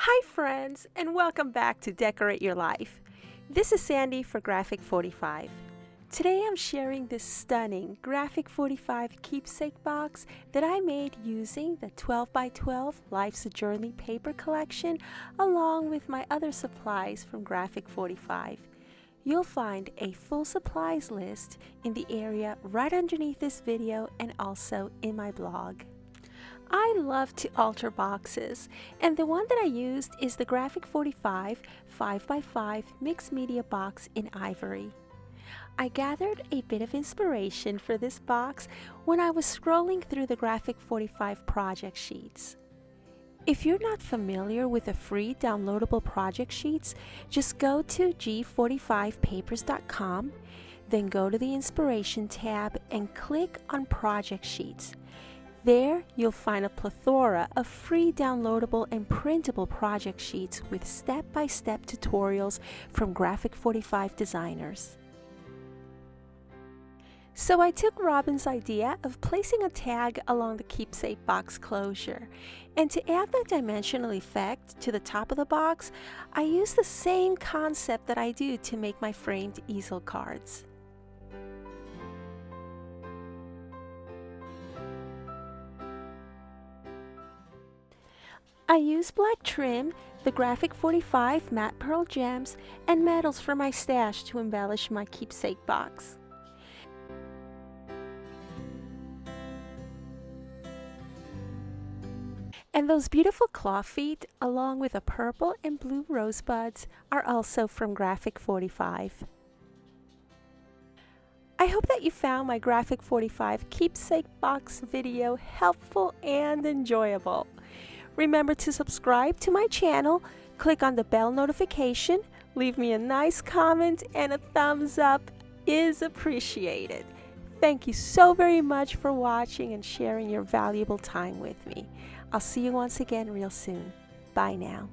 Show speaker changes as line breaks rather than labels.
Hi friends, and welcome back to Decorate Your Life. This is Sandy for Graphic 45. Today I'm sharing this stunning Graphic 45 keepsake box that I made using the 12x12 Life's a Journey paper collection along with my other supplies from Graphic 45. You'll find a full supplies list in the area right underneath this video and also in my blog. I love to alter boxes, and the one that I used is the Graphic 45 5x5 mixed media box in ivory. I gathered a bit of inspiration for this box when I was scrolling through the Graphic 45 project sheets. If you're not familiar with the free downloadable project sheets, just go to g45papers.com, then go to the Inspiration tab and click on Project Sheets. There, you'll find a plethora of free downloadable and printable project sheets with step-by-step tutorials from Graphic 45 designers. So I took Robin's idea of placing a tag along the keepsake box closure, and to add the dimensional effect to the top of the box, I used the same concept that I do to make my framed easel cards. I used black trim, the Graphic 45 matte pearl gems, and metals from my stash to embellish my keepsake box. And those beautiful claw feet, along with the purple and blue rosebuds, are also from Graphic 45. I hope that you found my Graphic 45 keepsake box video helpful and enjoyable. Remember to subscribe to my channel, click on the bell notification, leave me a nice comment, and a thumbs up is appreciated. Thank you so very much for watching and sharing your valuable time with me. I'll see you once again real soon. Bye now.